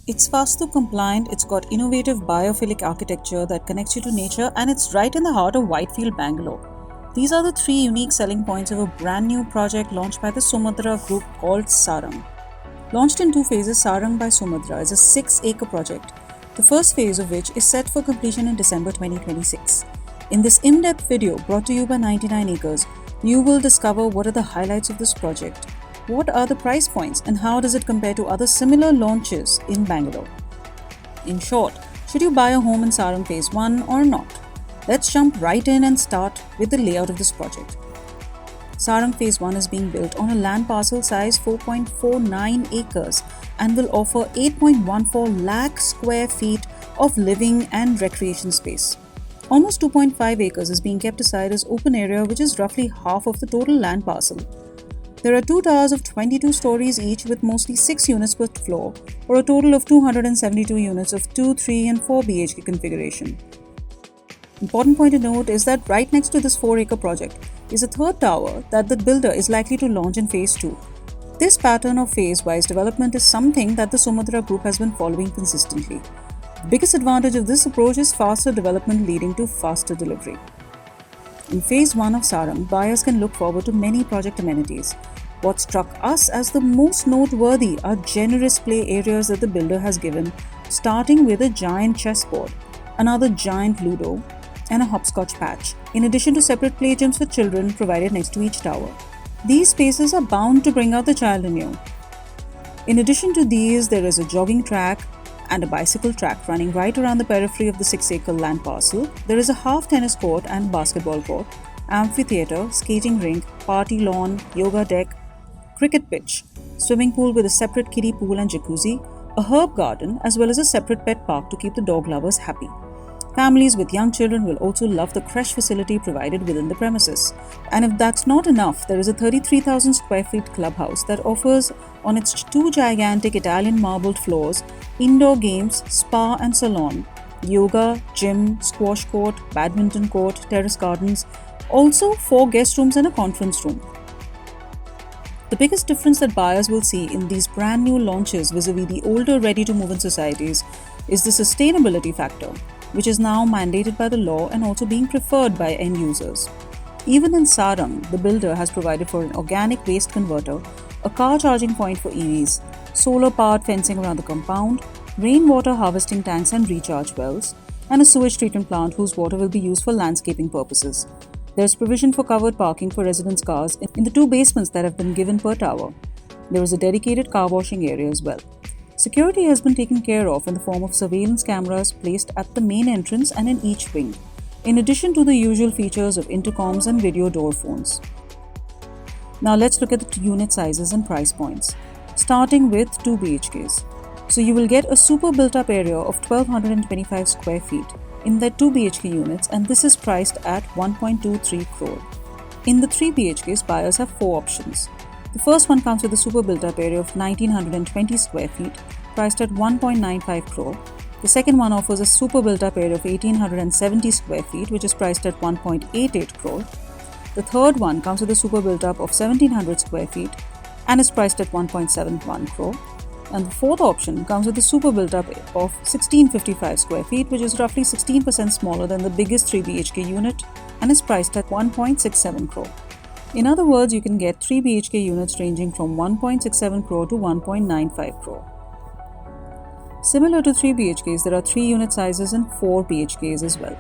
It's Vastu compliant, it's got innovative biophilic architecture that connects you to nature, and it's right in the heart of Whitefield, Bangalore. These are the three unique selling points of a brand new project launched by the Sumadhura Group called Sarang. Launched in two phases, Sarang by Sumadhura is a 6-acre project, the first phase of which is set for completion in December 2026. In this in-depth video brought to you by 99 Acres, you will discover what are the highlights of this project, what are the price points, and how does it compare to other similar launches in Bangalore. In short, should you buy a home in Sarang Phase 1 or not? Let's jump right in and start with the layout of this project. Sarang Phase 1 is being built on a land parcel size 4.49 acres and will offer 8.14 lakh square feet of living and recreation space. Almost 2.5 acres is being kept aside as open area, which is roughly half of the total land parcel. There are two towers of 22 stories each with mostly 6 units per floor, or a total of 272 units of 2, 3 and 4 BHK configuration. Important point to note is that right next to this 4-acre project is a third tower that the builder is likely to launch in Phase 2. This pattern of phase-wise development is something that the Sumadhura Group has been following consistently. The biggest advantage of this approach is faster development leading to faster delivery. In Phase 1 of Sarang, buyers can look forward to many project amenities. What struck us as the most noteworthy are generous play areas that the builder has given, starting with a giant chessboard, another giant Ludo, and a hopscotch patch, in addition to separate play gyms for children provided next to each tower. These spaces are bound to bring out the child in you. In addition to these, there is a jogging track and a bicycle track running right around the periphery of the 6-acre land parcel. There is a half tennis court and basketball court, amphitheatre, skating rink, party lawn, yoga deck, cricket pitch, swimming pool with a separate kiddie pool and jacuzzi, a herb garden, as well as a separate pet park to keep the dog lovers happy. Families with young children will also love the creche facility provided within the premises. And if that's not enough, there is a 33,000 square feet clubhouse that offers, on its two gigantic Italian marbled floors, indoor games, spa and salon, yoga, gym, squash court, badminton court, terrace gardens, also 4 guest rooms and a conference room. The biggest difference that buyers will see in these brand new launches vis-a-vis the older ready-to-move-in societies is the sustainability factor, which is now mandated by the law and also being preferred by end users. Even in Sarang, the builder has provided for an organic waste converter, a car charging point for EVs, solar-powered fencing around the compound, rainwater harvesting tanks and recharge wells, and a sewage treatment plant whose water will be used for landscaping purposes. There is provision for covered parking for residents' cars in the 2 basements that have been given per tower. There is a dedicated car washing area as well. Security has been taken care of in the form of surveillance cameras placed at the main entrance and in each wing, in addition to the usual features of intercoms and video door phones. Now let's look at the unit sizes and price points, starting with 2 BHKs. So you will get a super built-up area of 1225 square feet in the 2 BHK units, and this is priced at 1.23 crore. In the 3 BHKs, buyers have 4 options. The first one comes with a super built-up area of 1920 square feet, priced at 1.95 crore. The second one offers a super built-up area of 1870 square feet, which is priced at 1.88 crore. The third one comes with a super built-up of 1700 square feet and is priced at 1.71 crore. And the fourth option comes with a super built-up of 1655 square feet, which is roughly 16% smaller than the biggest 3 BHK unit and is priced at 1.67 crore. In other words, you can get 3 BHK units ranging from 1.67 crore to 1.95 crore. Similar to 3 BHKs, there are 3 unit sizes and 4 BHKs as well.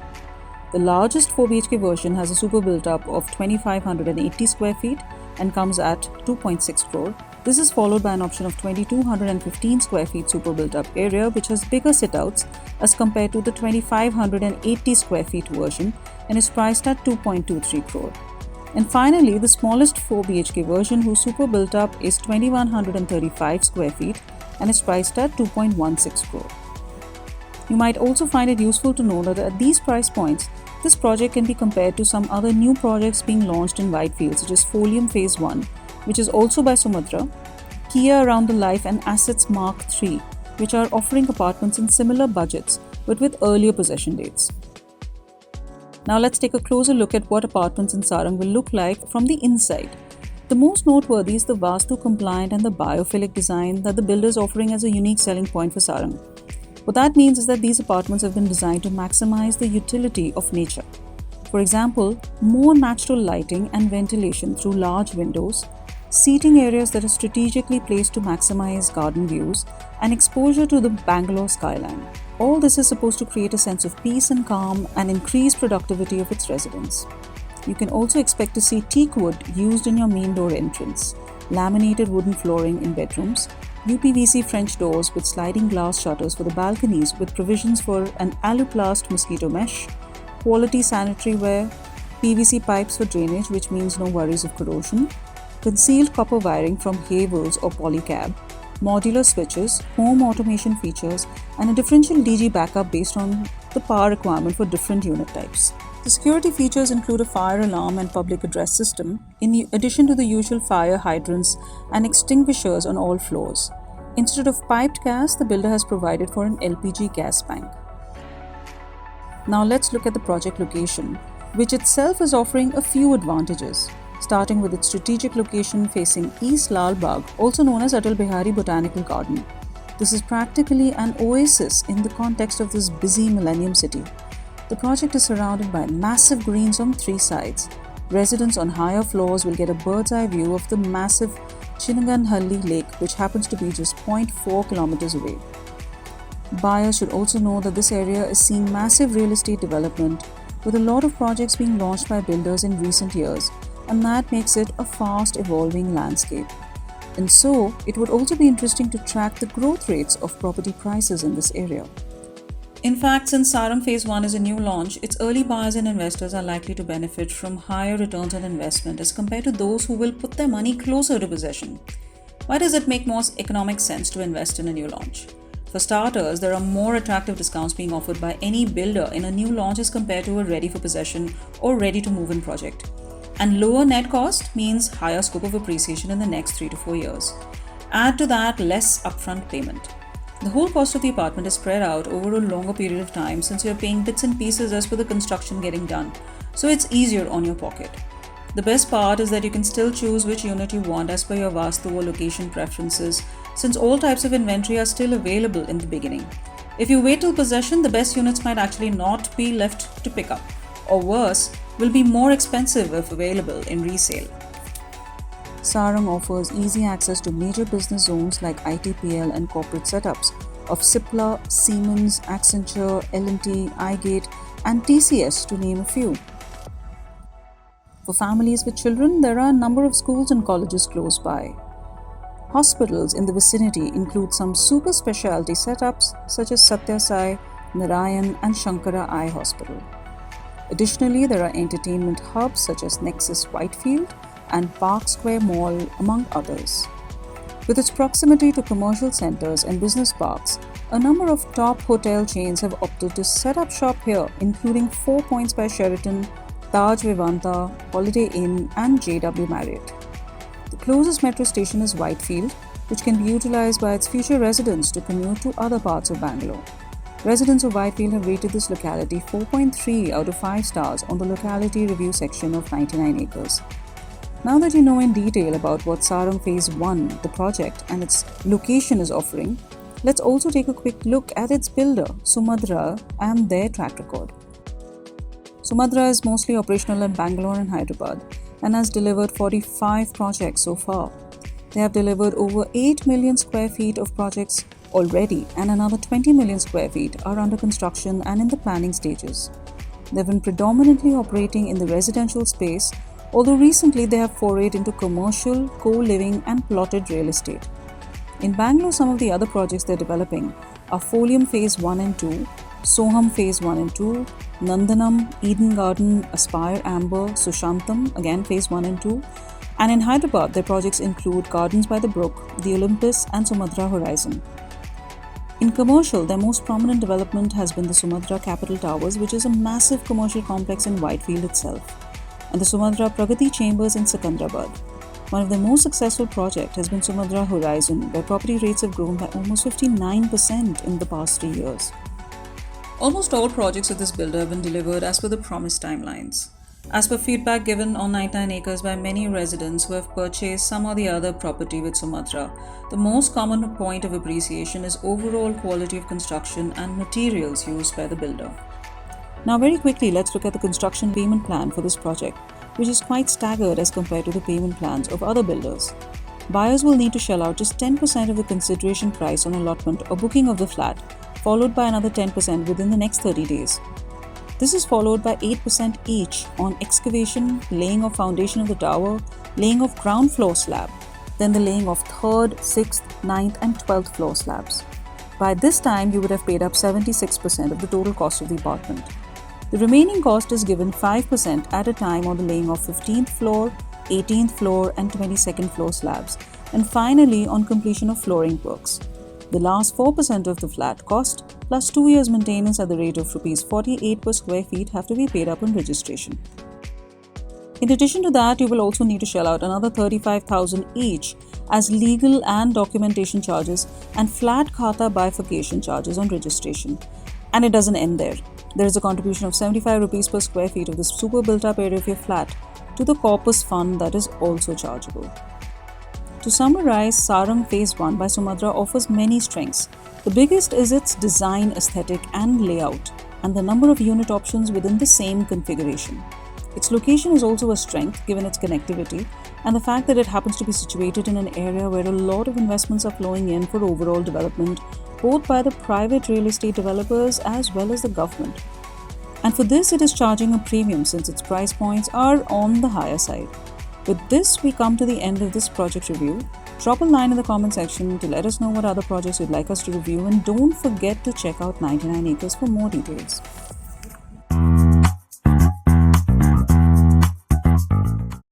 The largest 4 BHK version has a super built-up of 2580 square feet and comes at 2.6 crore. This is followed by an option of 2215 square feet super built-up area, which has bigger sit-outs as compared to the 2580 square feet version and is priced at 2.23 crore. And finally, the smallest 4 BHK version, whose super built-up is 2135 square feet and is priced at 2.16 crore. You might also find it useful to know that at these price points, this project can be compared to some other new projects being launched in Whitefield, such as Folium Phase 1, which is also by Sumadhura, Keya Around The Life and Assetz Marq 3, which are offering apartments in similar budgets but with earlier possession dates. Now let's take a closer look at what apartments in Sarang will look like from the inside. The most noteworthy is the Vastu compliant and the biophilic design that the builder is offering as a unique selling point for Sarang. What that means is that these apartments have been designed to maximize the utility of nature. For example, more natural lighting and ventilation through large windows, seating areas that are strategically placed to maximize garden views, and exposure to the Bangalore skyline. All this is supposed to create a sense of peace and calm and increase productivity of its residents. You can also expect to see teak wood used in your main door entrance, laminated wooden flooring in bedrooms, UPVC French doors with sliding glass shutters for the balconies with provisions for an aluplast mosquito mesh, quality sanitary ware, PVC pipes for drainage which means no worries of corrosion, concealed copper wiring from Havels or Polycab, modular switches, home automation features, and a differential DG backup based on the power requirement for different unit types. The security features include a fire alarm and public address system, in addition to the usual fire hydrants and extinguishers on all floors. Instead of piped gas, the builder has provided for an LPG gas bank. Now let's look at the project location, which itself is offering a few advantages, starting with its strategic location facing East Lal Bagh, also known as Atal Bihari Botanical Garden. This is practically an oasis in the context of this busy millennium city. The project is surrounded by massive greens on three sides. Residents on higher floors will get a bird's eye view of the massive Chinnaganhalli Lake, which happens to be just 0.4 kilometers away. Buyers should also know that this area is seeing massive real estate development, with a lot of projects being launched by builders in recent years, and that makes it a fast evolving landscape. And so, it would also be interesting to track the growth rates of property prices in this area. In fact, since Sarang Phase 1 is a new launch, its early buyers and investors are likely to benefit from higher returns on investment as compared to those who will put their money closer to possession. Why does it make more economic sense to invest in a new launch? For starters, there are more attractive discounts being offered by any builder in a new launch as compared to a ready for possession or ready to move in project. And lower net cost means higher scope of appreciation in the next 3 to 4 years. Add to that less upfront payment. The whole cost of the apartment is spread out over a longer period of time since you're paying bits and pieces as per the construction getting done, so it's easier on your pocket. The best part is that you can still choose which unit you want as per your Vastu or location preferences, since all types of inventory are still available in the beginning. If you wait till possession, the best units might actually not be left to pick up, or worse, will be more expensive if available in resale. Sarang offers easy access to major business zones like ITPL and corporate setups of Cipla, Siemens, Accenture, L&T, iGate, and TCS to name a few. For families with children, there are a number of schools and colleges close by. Hospitals in the vicinity include some super specialty setups such as Satya Sai, Narayan, and Shankara Eye Hospital. Additionally, there are entertainment hubs such as Nexus Whitefield and Park Square Mall, among others. With its proximity to commercial centers and business parks, a number of top hotel chains have opted to set up shop here, including 4 Points by Sheraton, Taj Vivanta, Holiday Inn, and JW Marriott. The closest metro station is Whitefield, which can be utilized by its future residents to commute to other parts of Bangalore. Residents of Whitefield have rated this locality 4.3 out of 5 stars on the locality review section of 99 acres. Now that you know in detail about what Sarang Phase 1, the project, and its location is offering, let's also take a quick look at its builder, Sumadhura, and their track record. Sumadhura is mostly operational in Bangalore and Hyderabad and has delivered 45 projects so far. They have delivered over 8 million square feet of projects already, and another 20 million square feet are under construction and in the planning stages. They've been predominantly operating in the residential space, although recently they have forayed into commercial, co-living, and plotted real estate. In Bangalore, some of the other projects they're developing are Folium Phase 1 and 2, Soham Phase 1 and 2, Nandanam, Eden Garden, Aspire Amber, Sushantam, again Phase 1 and 2, and in Hyderabad, their projects include Gardens by the Brook, the Olympus, and Sumadhura Horizon. In commercial, their most prominent development has been the Sumadhura Capital Towers, which is a massive commercial complex in Whitefield itself, and the Sumadhura Pragati Chambers in Secunderabad. One of their most successful projects has been Sumadhura Horizon, where property rates have grown by almost 59% in the past 3 years. Almost all projects of this builder have been delivered as per the promised timelines. As per feedback given on 99 acres by many residents who have purchased some or the other property with Sumadhura, the most common point of appreciation is overall quality of construction and materials used by the builder. Now, very quickly, let's look at the construction payment plan for this project, which is quite staggered as compared to the payment plans of other builders. Buyers will need to shell out just 10% of the consideration price on allotment or booking of the flat, followed by another 10% within the next 30 days. This is followed by 8% each on excavation, laying of foundation of the tower, laying of ground floor slab, then the laying of 3rd, 6th, 9th and 12th floor slabs. By this time, you would have paid up 76% of the total cost of the apartment. The remaining cost is given 5% at a time on the laying of 15th floor, 18th floor and 22nd floor slabs, and finally on completion of flooring works. The last 4% of the flat cost plus 2 years maintenance at the rate of ₹48 per square feet have to be paid up on registration. In addition to that, you will also need to shell out another 35,000 each as legal and documentation charges and flat khata bifurcation charges on registration. And it doesn't end there. There is a contribution of ₹75 per square feet of the super built up area of your flat to the corpus fund that is also chargeable. To summarize, Sarang Phase 1 by Sumadhura offers many strengths. The biggest is its design, aesthetic and layout, and the number of unit options within the same configuration. Its location is also a strength given its connectivity and the fact that it happens to be situated in an area where a lot of investments are flowing in for overall development, both by the private real estate developers as well as the government. And for this, it is charging a premium since its price points are on the higher side. With this, we come to the end of this project review. Drop a line in the comment section to let us know what other projects you'd like us to review, and don't forget to check out 99 acres for more details.